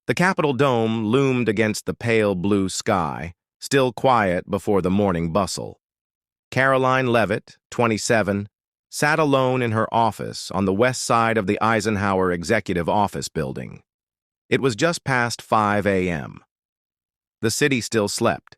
The Capitol dome loomed against the pale blue sky, still quiet before the morning bustle. Caroline Leavitt, 27, sat alone in her office on the west side of the Eisenhower Executive Office Building. It was just past 5 a.m. The city still slept,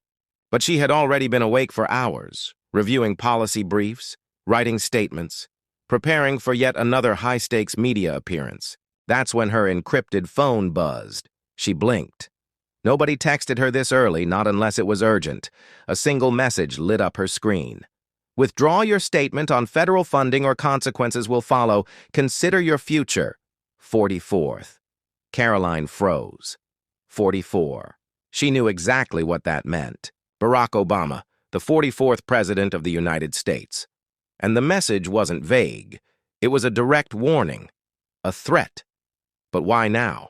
but she had already been awake for hours, reviewing policy briefs, writing statements, preparing for yet another high-stakes media appearance. That's when her encrypted phone buzzed. She blinked. Nobody texted her this early, not unless it was urgent. A single message lit up her screen. Withdraw your statement on federal funding or consequences will follow. Consider your future. 44th. Caroline froze. 44. She knew exactly what that meant. Barack Obama, the 44th President of the United States. And the message wasn't vague. It was a direct warning. A threat. But why now?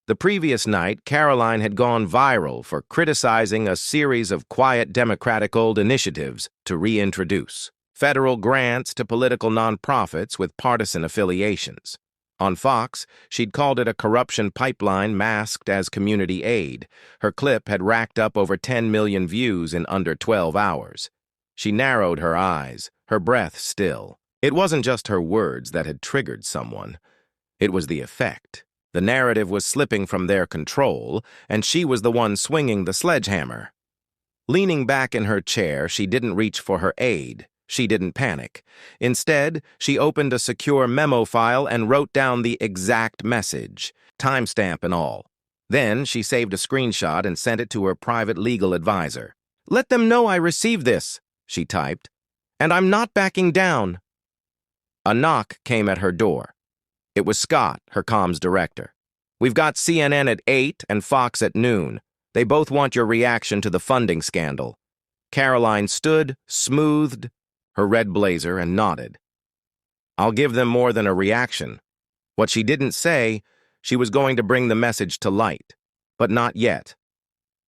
The previous night, Caroline had gone viral for criticizing a series of quiet Democratic-owned initiatives to reintroduce federal grants to political nonprofits with partisan affiliations. On Fox, she'd called it a corruption pipeline masked as community aid. Her clip had racked up over 10 million views in under 12 hours. She narrowed her eyes, her breath still. It wasn't just her words that had triggered someone. It was the effect. The narrative was slipping from their control, and she was the one swinging the sledgehammer. Leaning back in her chair, she didn't reach for her aid. She didn't panic. Instead, she opened a secure memo file and wrote down the exact message, timestamp and all. Then she saved a screenshot and sent it to her private legal advisor. "Let them know I received this," she typed, "and I'm not backing down." A knock came at her door. It was Scott, her comms director. "We've got CNN at 8 and Fox at noon. They both want your reaction to the funding scandal." Caroline stood, smoothed her red blazer, and nodded. "I'll give them more than a reaction." What she didn't say, she was going to bring the message to light. But not yet.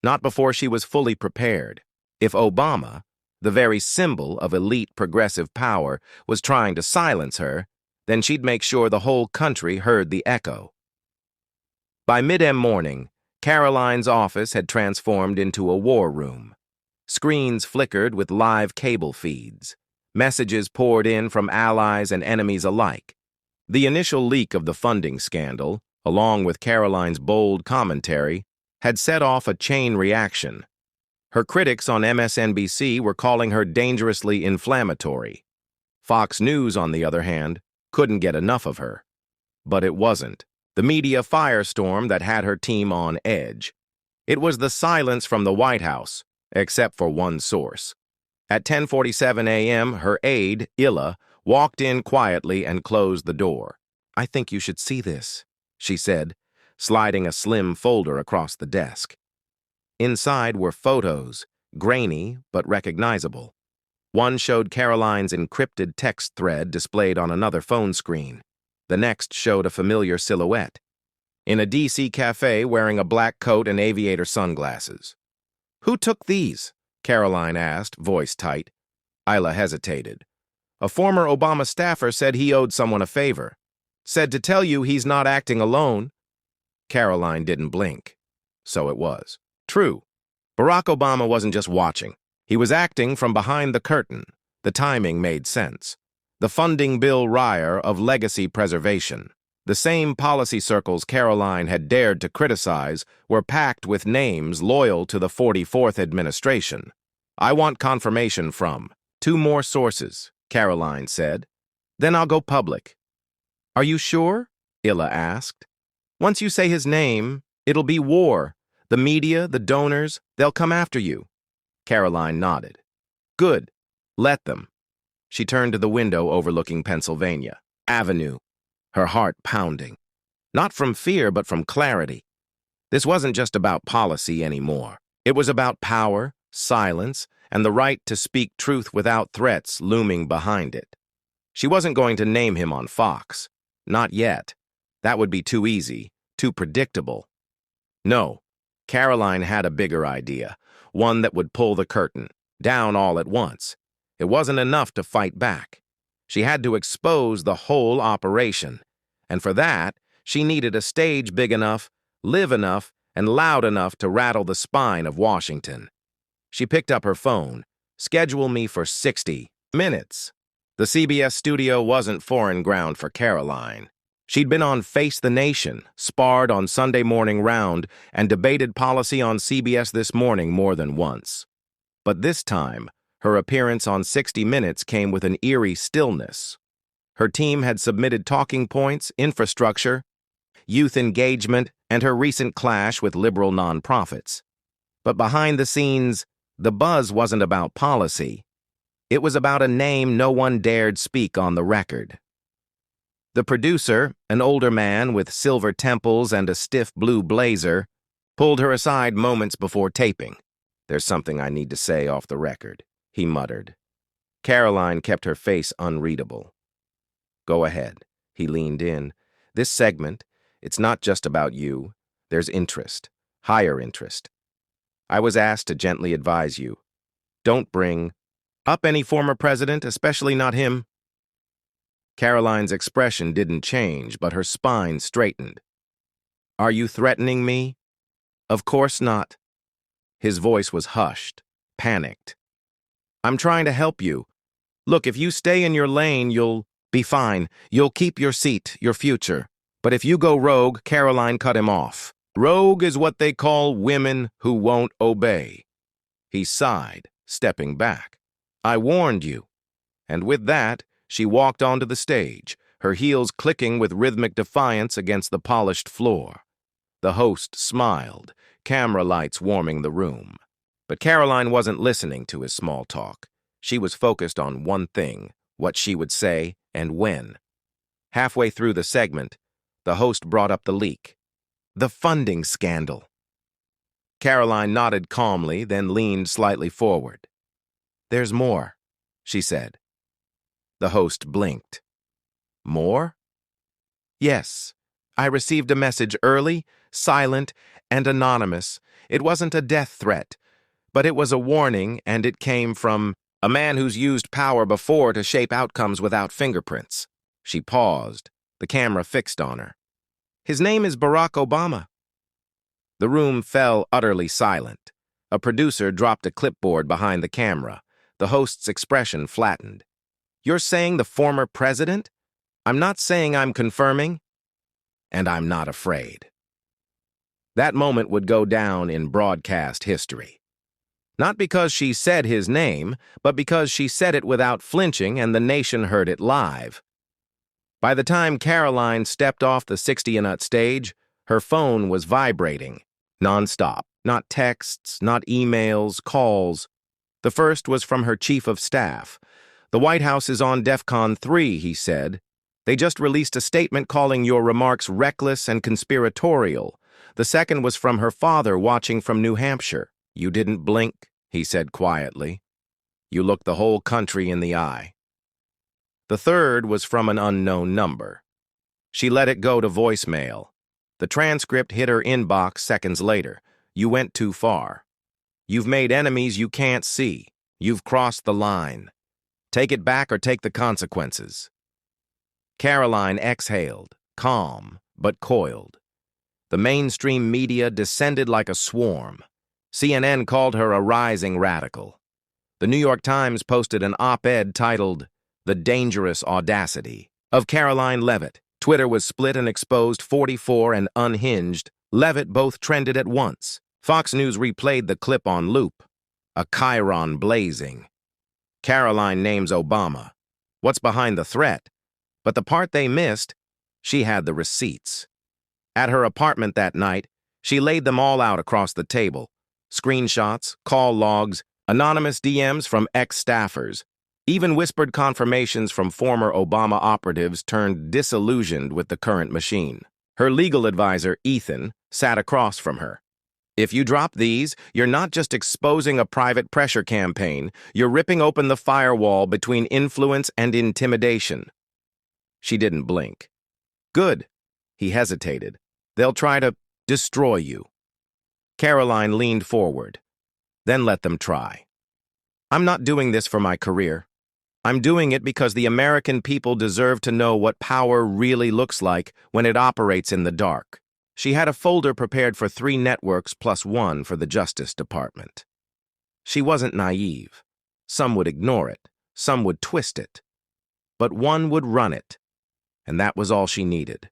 Not before she was fully prepared. If Obama, the very symbol of elite progressive power, was trying to silence her, then she'd make sure the whole country heard the echo. By mid-am morning, Caroline's office had transformed into a war room. Screens flickered with live cable feeds. Messages poured in from allies and enemies alike. The initial leak of the funding scandal, along with Caroline's bold commentary, had set off a chain reaction. Her critics on MSNBC were calling her dangerously inflammatory. Fox News, on the other hand, couldn't get enough of her. But it wasn't the media firestorm that had her team on edge. It was the silence from the White House, except for one source. At 10:47 a.m., her aide, Illa, walked in quietly and closed the door. "I think you should see this," she said, sliding a slim folder across the desk. Inside were photos, grainy but recognizable. One showed Caroline's encrypted text thread displayed on another phone screen. The next showed a familiar silhouette, in a D.C. cafe wearing a black coat and aviator sunglasses. "Who took these?" Caroline asked, voice tight. Isla hesitated. "A former Obama staffer said he owed someone a favor. Said to tell you he's not acting alone." Caroline didn't blink. So it was. True. Barack Obama wasn't just watching. He was acting from behind the curtain. The timing made sense. The funding bill riot of legacy preservation. The same policy circles Caroline had dared to criticize were packed with names loyal to the 44th administration. "I want confirmation from 2 more sources," Caroline said. "Then I'll go public." "Are you sure?" Illa asked. "Once you say his name, it'll be war. The media, the donors, they'll come after you." Caroline nodded. "Good. Let them." She turned to the window overlooking Pennsylvania Avenue, her heart pounding. Not from fear, but from clarity. This wasn't just about policy anymore. It was about power, silence, and the right to speak truth without threats looming behind it. She wasn't going to name him on Fox. Not yet. That would be too easy, too predictable. No, Caroline had a bigger idea, one that would pull the curtain down all at once. It wasn't enough to fight back. She had to expose the whole operation, and for that, She needed a stage big enough, live enough, and loud enough to rattle the spine of Washington. She picked up her phone. Schedule me for 60 minutes. The CBS studio wasn't foreign ground for Caroline. She'd been on Face the Nation, sparred on Sunday Morning Round, and debated policy on CBS This Morning more than once. But this time, her appearance on 60 Minutes came with an eerie stillness. Her team had submitted talking points, infrastructure, youth engagement, and her recent clash with liberal nonprofits. But behind the scenes, the buzz wasn't about policy. It was about a name no one dared speak on the record. The producer, an older man with silver temples and a stiff blue blazer, pulled her aside moments before taping. "There's something I need to say off the record," he muttered. Caroline kept her face unreadable. "Go ahead." He leaned in. "This segment, it's not just about you. There's interest, higher interest. I was asked to gently advise you. Don't bring up any former president, especially not him." Caroline's expression didn't change, but her spine straightened. "Are you threatening me?" "Of course not." His voice was hushed, panicked. "I'm trying to help you. Look, if you stay in your lane, you'll be fine. You'll keep your seat, your future. But if you go rogue," Caroline cut him off. "Rogue is what they call women who won't obey." He sighed, stepping back. "I warned you." And with that, she walked onto the stage, her heels clicking with rhythmic defiance against the polished floor. The host smiled, camera lights warming the room. But Caroline wasn't listening to his small talk. She was focused on one thing, what she would say and when. Halfway through the segment, the host brought up the leak. The funding scandal. Caroline nodded calmly, then leaned slightly forward. "There's more," she said. The host blinked. "More?" "Yes. I received a message early, silent, and anonymous. It wasn't a death threat, but it was a warning, and it came from a man who's used power before to shape outcomes without fingerprints." She paused, the camera fixed on her. "His name is Barack Obama." The room fell utterly silent. A producer dropped a clipboard behind the camera. The host's expression flattened. "You're saying the former president? I'm not saying I'm confirming, and I'm not afraid." That moment would go down in broadcast history. Not because she said his name, but because she said it without flinching and the nation heard it live. By the time Caroline stepped off the 60 Minutes stage, her phone was vibrating, nonstop. Not texts, not emails, calls. The first was from her chief of staff. "The White House is on DEFCON 3, he said. "They just released a statement calling your remarks reckless and conspiratorial." The second was from her father watching from New Hampshire. "You didn't blink," he said quietly. "You looked the whole country in the eye." The third was from an unknown number. She let it go to voicemail. The transcript hit her inbox seconds later. "You went too far. You've made enemies you can't see. You've crossed the line. Take it back or take the consequences." Caroline exhaled, calm but coiled. The mainstream media descended like a swarm. CNN called her a rising radical. The New York Times posted an op-ed titled, "The Dangerous Audacity" of Caroline Leavitt. Twitter was split and exposed 44 and Unhinged. Leavitt both trended at once. Fox News replayed the clip on loop. A chyron blazing. Caroline names Obama. What's behind the threat? But the part they missed, she had the receipts. At her apartment that night, she laid them all out across the table. Screenshots, call logs, anonymous DMs from ex-staffers, even whispered confirmations from former Obama operatives turned disillusioned with the current machine. Her legal advisor, Ethan, sat across from her. "If you drop these, you're not just exposing a private pressure campaign, you're ripping open the firewall between influence and intimidation." She didn't blink. "Good." He hesitated. "They'll try to destroy you." Caroline leaned forward. "Then let them try. I'm not doing this for my career. I'm doing it because the American people deserve to know what power really looks like when it operates in the dark. She had a folder prepared for 3 networks plus 1 for the Justice Department. She wasn't naive. Some would ignore it, some would twist it. But one would run it, and that was all she needed.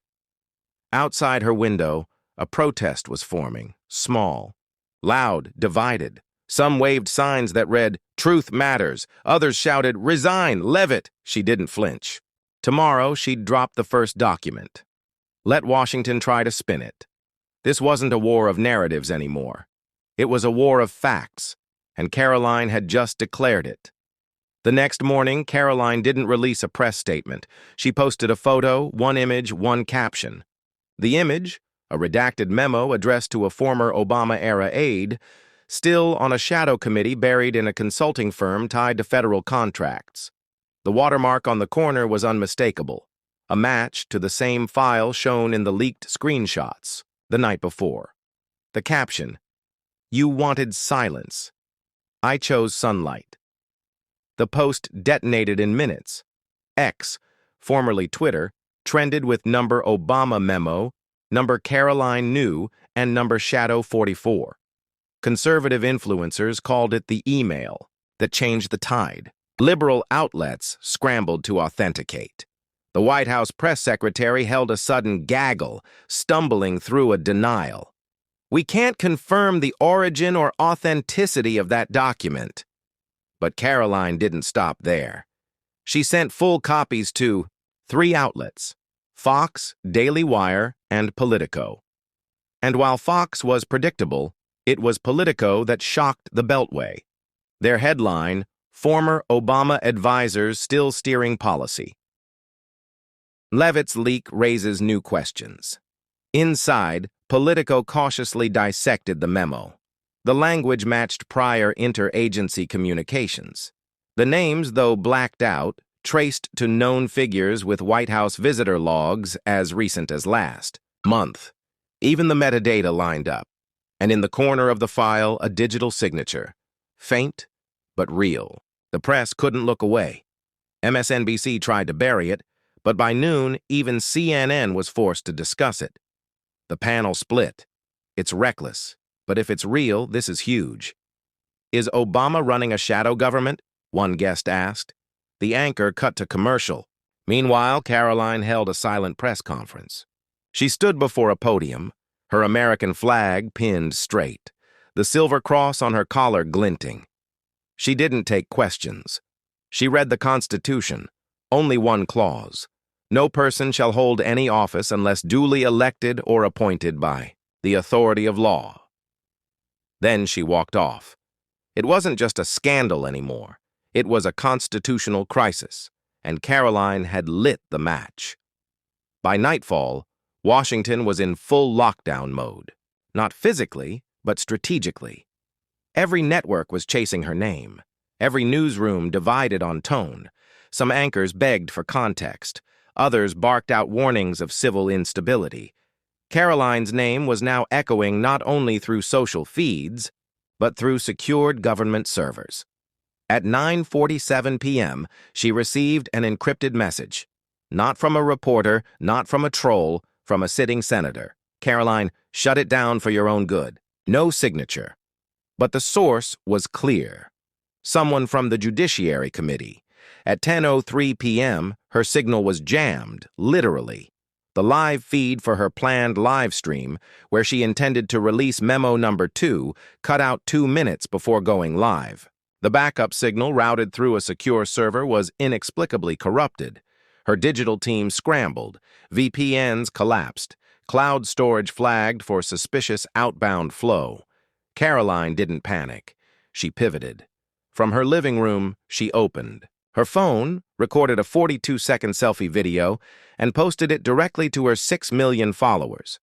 Outside her window, a protest was forming, small, loud, divided. Some waved signs that read, "Truth matters." Others shouted, "Resign, Leavitt." She didn't flinch. Tomorrow, she'd drop the first document. Let Washington try to spin it. This wasn't a war of narratives anymore. It was a war of facts, and Caroline had just declared it. The next morning, Caroline didn't release a press statement. She posted a photo, 1 image, 1 caption. The image, a redacted memo addressed to a former Obama-era aide, still on a shadow committee buried in a consulting firm tied to federal contracts. The watermark on the corner was unmistakable, a match to the same file shown in the leaked screenshots the night before. The caption, "You wanted silence. I chose sunlight." The post detonated in minutes. X, formerly Twitter, trended with number Obama memo, number Caroline New, and number Shadow 44. Conservative influencers called it the email that changed the tide. Liberal outlets scrambled to authenticate. The White House press secretary held a sudden gaggle, stumbling through a denial. "We can't confirm the origin or authenticity of that document." But Caroline didn't stop there. She sent full copies to 3 outlets, Fox, Daily Wire, and Politico. And while Fox was predictable, it was Politico that shocked the Beltway. Their headline, "Former Obama Advisors Still Steering Policy." Leavitt's leak raises new questions. Inside, Politico cautiously dissected the memo. The language matched prior interagency communications. The names, though blacked out, traced to known figures with White House visitor logs as recent as last month. Even the metadata lined up. And in the corner of the file, a digital signature. Faint, but real. The press couldn't look away. MSNBC tried to bury it, but by noon, even CNN was forced to discuss it. The panel split. It's reckless, but if it's real, this is huge. "Is Obama running a shadow government?" one guest asked. The anchor cut to commercial. Meanwhile, Caroline held a silent press conference. She stood before a podium, her American flag pinned straight, the silver cross on her collar glinting. She didn't take questions. She read the Constitution, only 1 clause. No person shall hold any office unless duly elected or appointed by the authority of law. Then she walked off. It wasn't just a scandal anymore. It was a constitutional crisis, and Caroline had lit the match. By nightfall, Washington was in full lockdown mode, not physically, but strategically. Every network was chasing her name. Every newsroom divided on tone. Some anchors begged for context. Others barked out warnings of civil instability. Caroline's name was now echoing not only through social feeds, but through secured government servers. At 9:47 p.m., she received an encrypted message. Not from a reporter, not from a troll, from a sitting senator. "Caroline, shut it down for your own good." No signature. But the source was clear. Someone from the Judiciary Committee. At 10:03 p.m., her signal was jammed, literally. The live feed for her planned live stream, where she intended to release memo number 2, cut out 2 minutes before going live. The backup signal routed through a secure server was inexplicably corrupted. Her digital team scrambled. VPNs collapsed. Cloud storage flagged for suspicious outbound flow. Caroline didn't panic. She pivoted. From her living room, she opened. Her phone recorded a 42-second selfie video and posted it directly to her 6 million followers.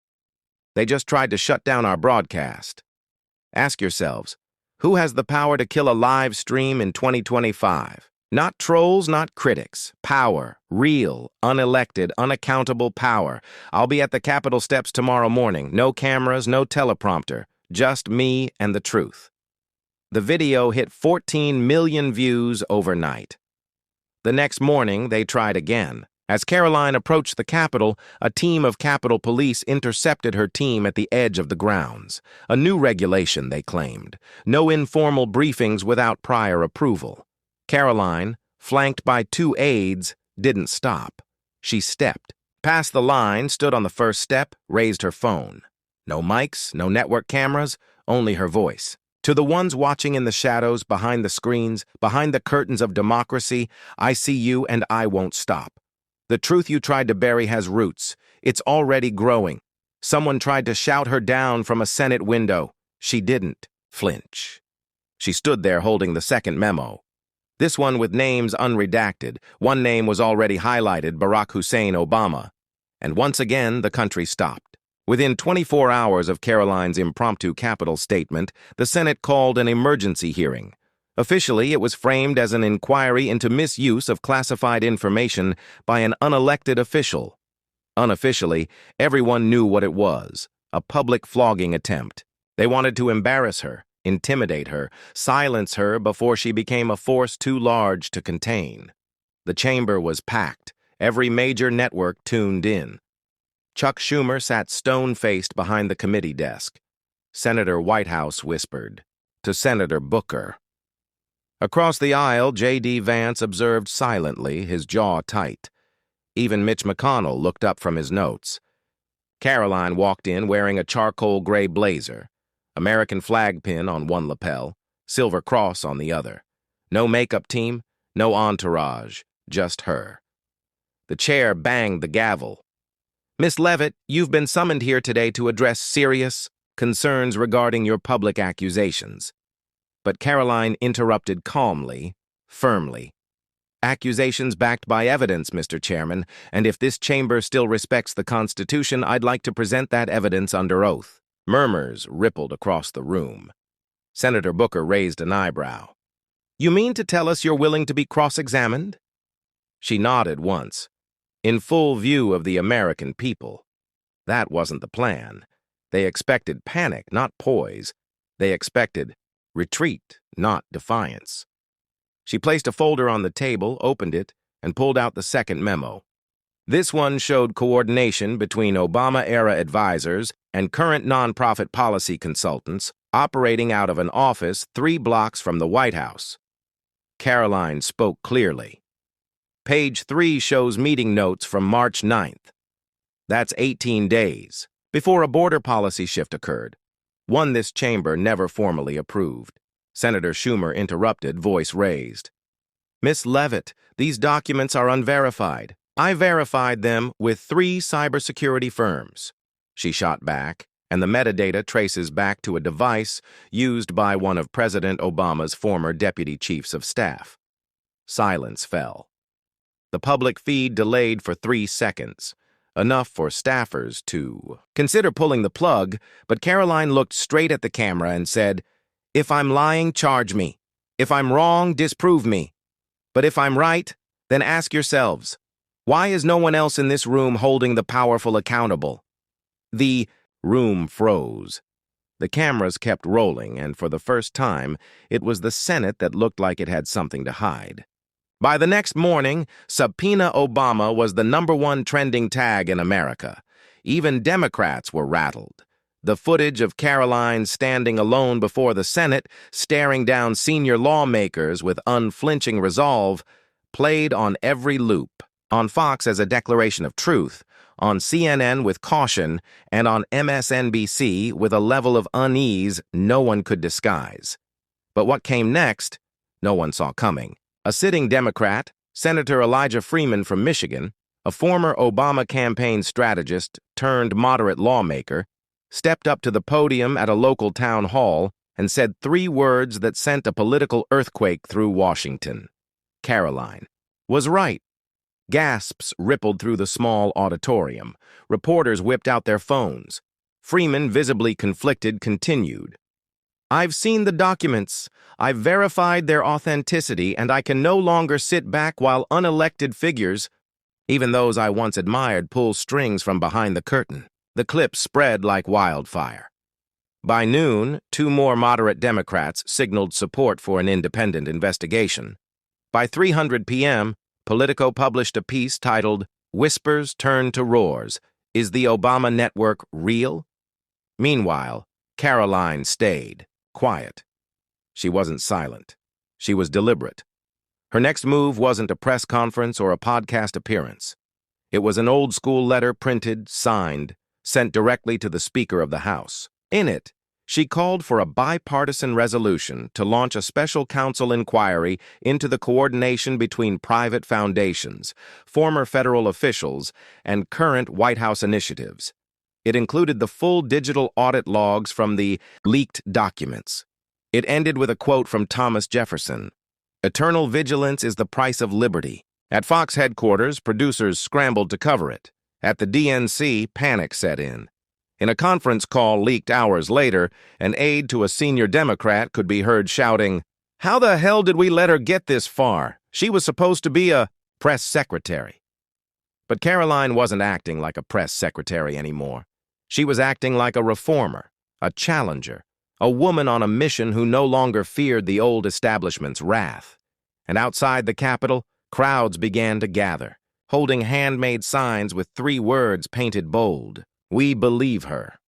"They just tried to shut down our broadcast." Ask yourselves, who has the power to kill a live stream in 2025? Not trolls, not critics. Power. Real, unelected, unaccountable power. I'll be at the Capitol steps tomorrow morning. No cameras, no teleprompter. Just me and the truth. The video hit 14 million views overnight. The next morning, they tried again. As Caroline approached the Capitol, a team of Capitol Police intercepted her team at the edge of the grounds. A new regulation, they claimed. No informal briefings without prior approval. Caroline, flanked by 2 aides, didn't stop. She stepped past the line, stood on the first step, raised her phone. No mics, no network cameras, only her voice. To the ones watching in the shadows, behind the screens, behind the curtains of democracy, I see you and I won't stop. The truth you tried to bury has roots. It's already growing. Someone tried to shout her down from a Senate window. She didn't flinch. She stood there holding the second memo. This one with names unredacted. One name was already highlighted, Barack Hussein Obama. And once again, the country stopped. Within 24 hours of Caroline's impromptu Capitol statement, the Senate called an emergency hearing. Officially, it was framed as an inquiry into misuse of classified information by an unelected official. Unofficially, everyone knew what it was, a public flogging attempt. They wanted to embarrass her, intimidate her, silence her before she became a force too large to contain. The chamber was packed. Every major network tuned in. Chuck Schumer sat stone-faced behind the committee desk. Senator Whitehouse whispered to Senator Booker. Across the aisle, J.D. Vance observed silently, his jaw tight. Even Mitch McConnell looked up from his notes. Caroline walked in wearing a charcoal gray blazer, American flag pin on one lapel, silver cross on the other. No makeup team, no entourage, just her. The chair banged the gavel. Miss Leavitt, you've been summoned here today to address serious concerns regarding your public accusations. But Caroline interrupted calmly, firmly. Accusations backed by evidence, Mr. Chairman, and if this chamber still respects the Constitution, I'd like to present that evidence under oath. Murmurs rippled across the room. Senator Booker raised an eyebrow. You mean to tell us you're willing to be cross-examined? She nodded once, in full view of the American people. That wasn't the plan. They expected panic, not poise. They expected retreat, not defiance. She placed a folder on the table, opened it, and pulled out the second memo. This one showed coordination between Obama-era advisors and current nonprofit policy consultants operating out of an office 3 blocks from the White House. Caroline spoke clearly. Page 3 shows meeting notes from March 9th. That's 18 days, before a border policy shift occurred, one this chamber never formally approved. Senator Schumer interrupted, voice raised. Miss Leavitt, these documents are unverified. I verified them with 3 cybersecurity firms. She shot back, and the metadata traces back to a device used by one of President Obama's former deputy chiefs of staff. Silence fell. The public feed delayed for 3 seconds, enough for staffers to consider pulling the plug, but Caroline looked straight at the camera and said, If I'm lying, charge me. If I'm wrong, disprove me. But if I'm right, then ask yourselves, why is no one else in this room holding the powerful accountable? The room froze. The cameras kept rolling, and for the first time, it was the Senate that looked like it had something to hide. By the next morning, Subpoena Obama was the #1 trending tag in America. Even Democrats were rattled. The footage of Caroline standing alone before the Senate, staring down senior lawmakers with unflinching resolve, played on every loop. On Fox as a declaration of truth, on CNN with caution, and on MSNBC with a level of unease no one could disguise. But what came next, no one saw coming. A sitting Democrat, Senator Elijah Freeman from Michigan, a former Obama campaign strategist turned moderate lawmaker, stepped up to the podium at a local town hall and said 3 words that sent a political earthquake through Washington. Caroline was right. Gasps rippled through the small auditorium. Reporters whipped out their phones. Freeman, visibly conflicted, continued. I've seen the documents. I've verified their authenticity, and I can no longer sit back while unelected figures, even those I once admired, pull strings from behind the curtain. The clips spread like wildfire. By noon, 2 more moderate Democrats signaled support for an independent investigation. By 3:00 p.m., Politico published a piece titled, "Whispers Turn to Roars. Is the Obama Network Real?" Meanwhile, Caroline stayed quiet. She wasn't silent. She was deliberate. Her next move wasn't a press conference or a podcast appearance. It was an old-school letter printed, signed, sent directly to the Speaker of the House. In it, she called for a bipartisan resolution to launch a special counsel inquiry into the coordination between private foundations, former federal officials, and current White House initiatives. It included the full digital audit logs from the leaked documents. It ended with a quote from Thomas Jefferson, "Eternal vigilance is the price of liberty." At Fox headquarters, producers scrambled to cover it. At the DNC, panic set in. In a conference call leaked hours later, an aide to a senior Democrat could be heard shouting, "How the hell did we let her get this far? She was supposed to be a press secretary." But Caroline wasn't acting like a press secretary anymore. She was acting like a reformer, a challenger, a woman on a mission who no longer feared the old establishment's wrath. And outside the Capitol, crowds began to gather, holding handmade signs with 3 words painted bold: "We believe her."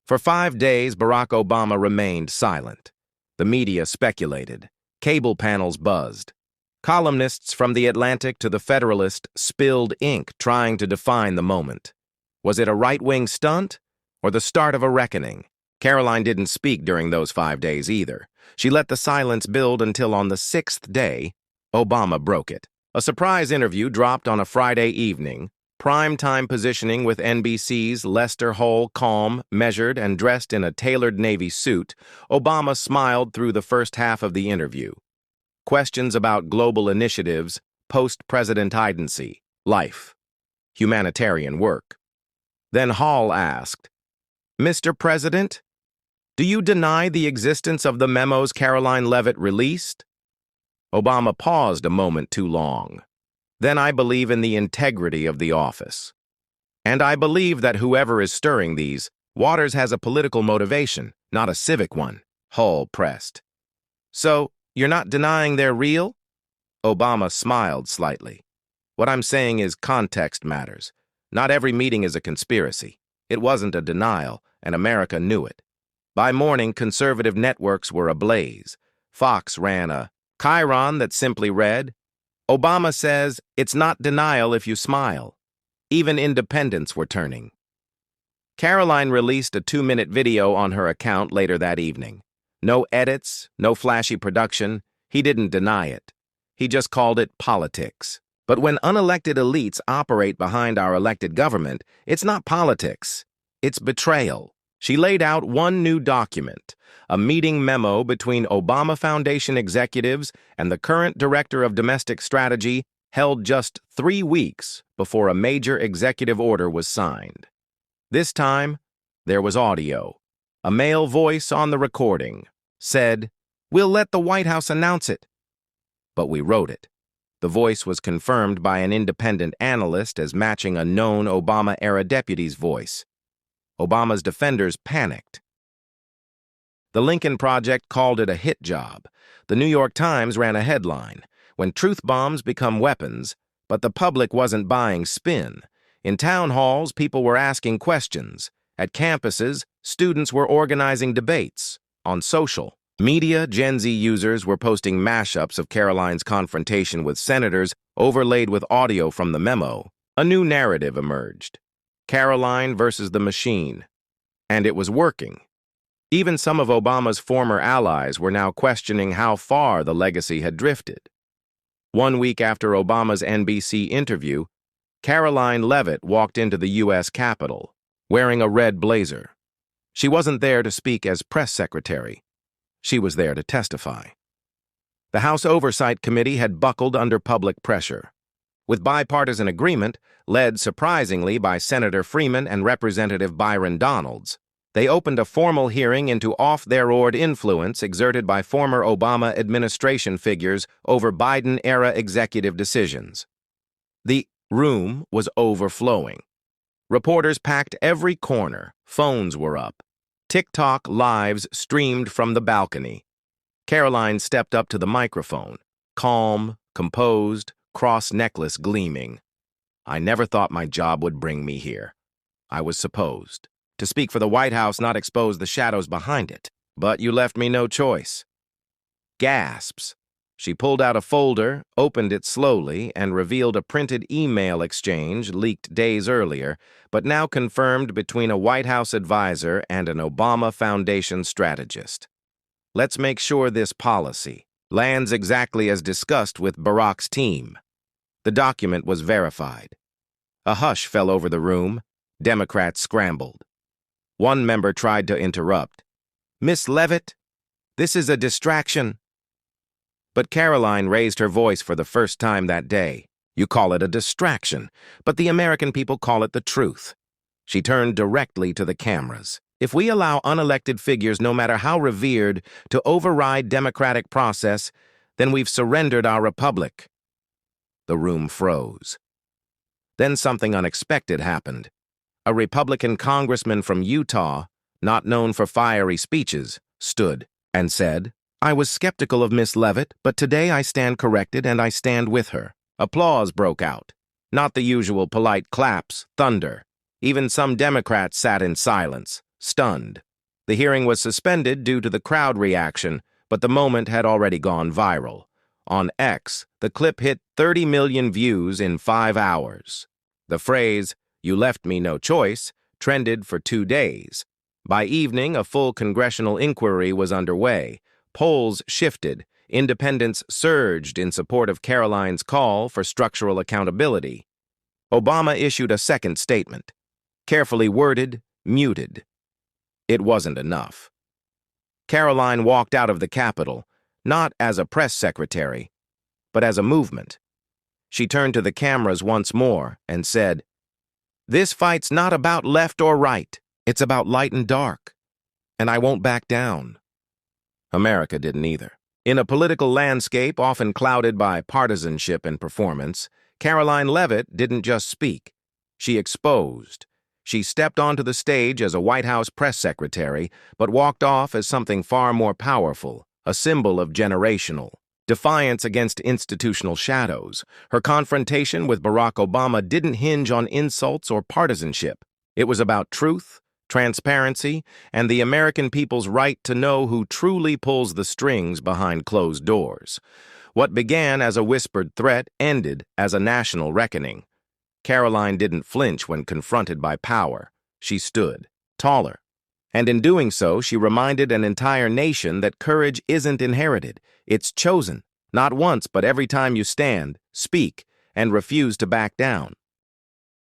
For 5 days, Barack Obama remained silent. The media speculated. Cable panels buzzed. Columnists from The Atlantic to The Federalist spilled ink trying to define the moment. Was it a right-wing stunt or the start of a reckoning? Caroline didn't speak during those 5 days either. She let the silence build until on the 6th day, Obama broke it. A surprise interview dropped on a Friday evening, prime-time positioning with NBC's Lester Holt, calm, measured, and dressed in a tailored Navy suit. Obama smiled through the first half of the interview. Questions about global initiatives, post-presidency, life, humanitarian work. Then Hall asked, "Mr. President, do you deny the existence of the memos Karoline Leavitt released?" Obama paused a moment too long. "Then I believe in the integrity of the office. And I believe that whoever is stirring these waters has a political motivation, not a civic one," Hull pressed. "So, you're not denying they're real?" Obama smiled slightly. "What I'm saying is context matters. Not every meeting is a conspiracy. It wasn't a denial, and America knew it. By morning, conservative networks were ablaze. Fox ran a chyron that simply read, "Obama says it's not denial if you smile." Even independents were turning. Caroline released a 2-minute video on her account later that evening. No edits, no flashy production. He didn't deny it. He just called it politics. But when unelected elites operate behind our elected government, it's not politics. It's betrayal. She laid out one new document, a meeting memo between Obama Foundation executives and the current Director of Domestic Strategy, held just 3 weeks before a major executive order was signed. This time, there was audio. A male voice on the recording said, "We'll let the White House announce it." But we wrote it. The voice was confirmed by an independent analyst as matching a known Obama-era deputy's voice. Obama's defenders panicked. The Lincoln Project called it a hit job. The New York Times ran a headline, "When truth bombs become weapons," but the public wasn't buying spin. In town halls, people were asking questions. At campuses, students were organizing debates. On social media, Gen Z users were posting mashups of Caroline's confrontation with senators overlaid with audio from the memo. A new narrative emerged. Caroline versus the machine. And it was working. Even some of Obama's former allies were now questioning how far the legacy had drifted. 1 week after Obama's NBC interview, Caroline Leavitt walked into the U.S. Capitol, wearing a red blazer. She wasn't there to speak as press secretary. She was there to testify. The House Oversight Committee had buckled under public pressure. With bipartisan agreement, led surprisingly by Senator Freeman and Representative Byron Donalds, they opened a formal hearing into off-their-ord influence exerted by former Obama administration figures over Biden-era executive decisions. The room was overflowing. Reporters packed every corner. Phones were up. TikTok lives streamed from the balcony. Caroline stepped up to the microphone, calm, composed, cross necklace gleaming. I never thought my job would bring me here. I was supposed to speak for the White House, not expose the shadows behind it. But you left me no choice. Gasps. She pulled out a folder, opened it slowly, and revealed a printed email exchange leaked days earlier, but now confirmed between a White House advisor and an Obama Foundation strategist. Let's make sure this policy lands exactly as discussed with Barack's team. The document was verified. A hush fell over the room. Democrats scrambled. One member tried to interrupt. "Miss Leavitt, this is a distraction." But Caroline raised her voice for the first time that day. "You call it a distraction, but the American people call it the truth." She turned directly to the cameras. "If we allow unelected figures, no matter how revered, to override democratic process, then we've surrendered our republic." The room froze. Then something unexpected happened. A Republican congressman from Utah, not known for fiery speeches, stood and said, "I was skeptical of Miss Leavitt, but today I stand corrected and I stand with her." Applause broke out. Not the usual polite claps, thunder. Even some Democrats sat in silence, stunned. The hearing was suspended due to the crowd reaction, but the moment had already gone viral. On X, the clip hit 30 million views in 5 hours. The phrase, "You left me no choice," trended for 2 days. By evening, a full congressional inquiry was underway. Polls shifted. Independents surged in support of Caroline's call for structural accountability. Obama issued a second statement. Carefully worded, muted. It wasn't enough. Caroline walked out of the Capitol, not as a press secretary, but as a movement. She turned to the cameras once more and said, "This fight's not about left or right. It's about light and dark. And I won't back down." America didn't either. In a political landscape often clouded by partisanship and performance, Caroline Leavitt didn't just speak. She exposed. She stepped onto the stage as a White House press secretary, but walked off as something far more powerful, a symbol of generational defiance against institutional shadows. Her confrontation with Barack Obama didn't hinge on insults or partisanship. It was about truth, transparency, and the American people's right to know who truly pulls the strings behind closed doors. What began as a whispered threat ended as a national reckoning. Caroline didn't flinch when confronted by power. She stood, taller. And in doing so, she reminded an entire nation that courage isn't inherited. It's chosen, not once, but every time you stand, speak, and refuse to back down.